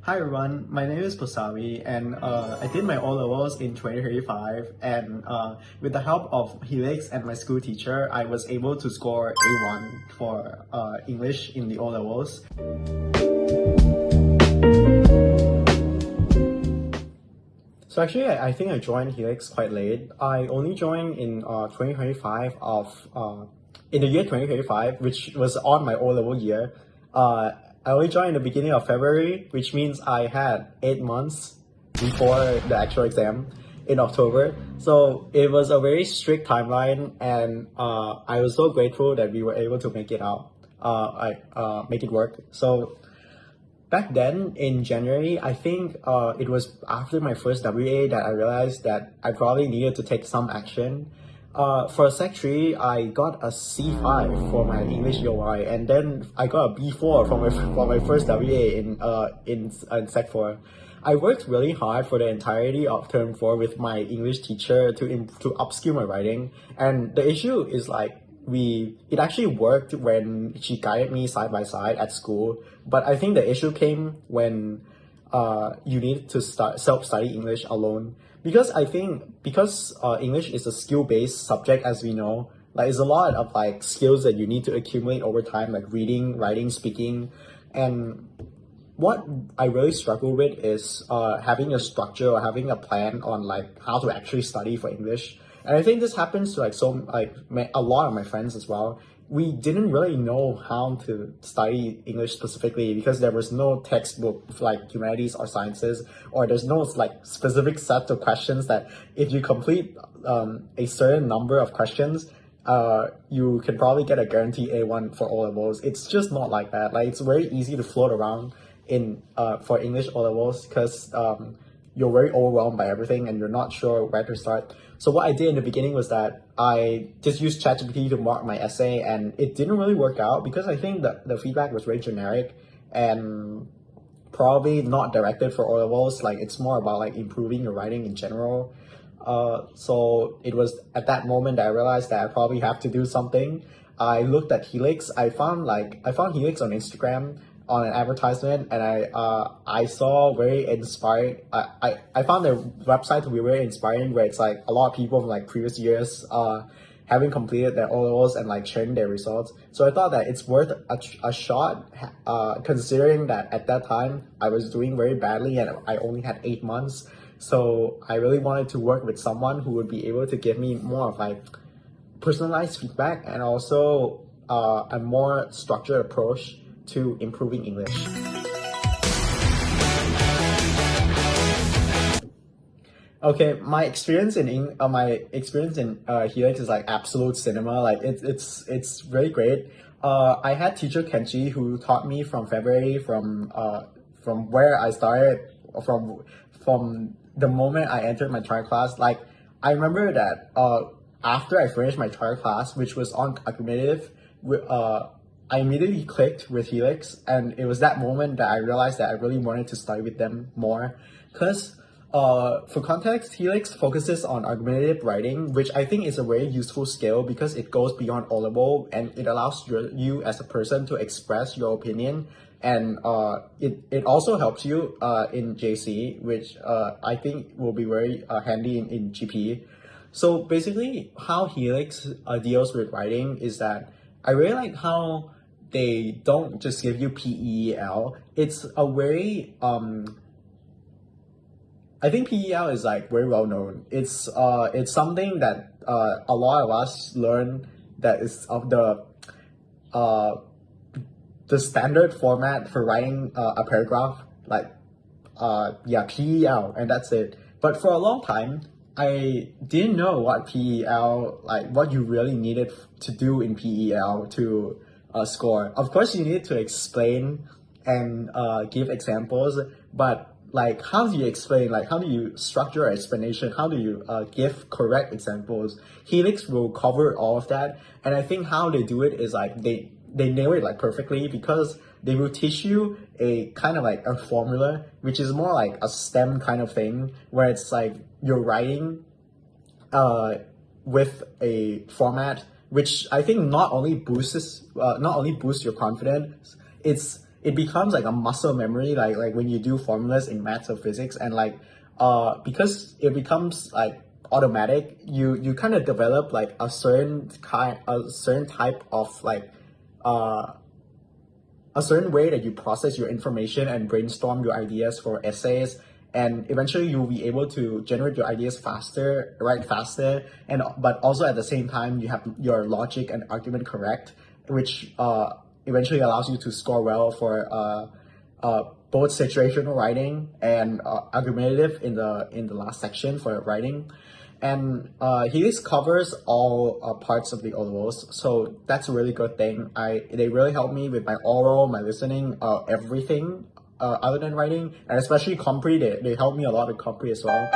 Hi everyone, my name is Possawee and I did my O-levels in 2025 and with the help of Helix and my school teacher, I was able to score A1 for English in the O-levels. So actually, I think I joined Helix quite late. I only joined in 2025 in the year 2025, which was on my O-level year. I only joined in the beginning of February, which means I had 8 months before the actual exam in October. So it was a very strict timeline, and I was so grateful that we were able to make it out, make it work. So back then in January, I think it was after my first WA that I realized that I probably needed to take some action. For Sec 3, I got a C5 for my English EOY, and then I got a B4 for my first WA in Sec 4. I worked really hard for the entirety of Term 4 with my English teacher to upskill my writing, and the issue is like it actually worked when she guided me side by side at school, but I think the issue came when you need to start self-study English alone. Because I think English is a skill-based subject, as we know, like it's a lot of like skills that you need to accumulate over time, like reading, writing, speaking. And what I really struggle with is having a structure or having a plan on like how to actually study for English. And I think this happens to a lot of my friends as well. We didn't really know how to study English specifically because there was no textbook like humanities or sciences, or there's no like specific set of questions that if you complete a certain number of questions, you can probably get a guaranteed A1 for O-levels. It's just not like that. Like it's very easy to float around in for English O-levels because you're very overwhelmed by everything and you're not sure where to start. So what I did in the beginning was that I just used ChatGPT to mark my essay, and it didn't really work out because I think that the feedback was very generic and probably not directed for O-levels. Like it's more about like improving your writing in general. So it was at that moment that I realized that I probably have to do something. I looked at Helix. I found Helix on Instagram on an advertisement, and I saw very inspiring. I found their website to be very inspiring, where it's like a lot of people from like previous years having completed their O-levels and like sharing their results. So I thought that it's worth a shot, considering that at that time I was doing very badly and I only had 8 months. So I really wanted to work with someone who would be able to give me more of like personalized feedback and also a more structured approach to improving English. Okay, my experience in Helix is like absolute cinema. Like it's very great. I had teacher Kenji who taught me from February, from where I started, from the moment I entered my trial class. Like I remember that after I finished my trial class, which was on argumentative, I immediately clicked with Helix, and it was that moment that I realized that I really wanted to study with them more. Because for context, Helix focuses on argumentative writing, which I think is a very useful skill because it goes beyond O-level and it allows you as a person to express your opinion, and it also helps you in JC, which I think will be very handy in GP. So basically, how Helix deals with writing is that I really like how they don't just give you PEL. It's a very I think PEL is like very well known. It's something that a lot of us learn, that is of the standard format for writing a paragraph, like PEL, and that's it. But for a long time, I didn't know what PEL, like what you really needed to do in PEL to score. Of course, you need to explain and give examples, but like how do you explain? Like how do you structure an explanation? How do you give correct examples? Helix will cover all of that, and I think how they do it is like they nail it like perfectly, because they will teach you a kind of like a formula, which is more like a STEM kind of thing, where it's like you're writing with a format which I think not only boosts your confidence, it becomes like a muscle memory, like when you do formulas in maths or physics, and like because it becomes like automatic, you kind of develop like a certain type of like a certain way that you process your information and brainstorm your ideas for essays, and eventually you'll be able to generate your ideas faster, write faster, and but also at the same time you have your logic and argument correct, which eventually allows you to score well for both situational writing and argumentative in the last section for writing. And Helix covers all parts of the O levels, so that's a really good thing. They really help me with my oral, my listening, everything other than writing, and especially Compre. They help me a lot with Compre as well.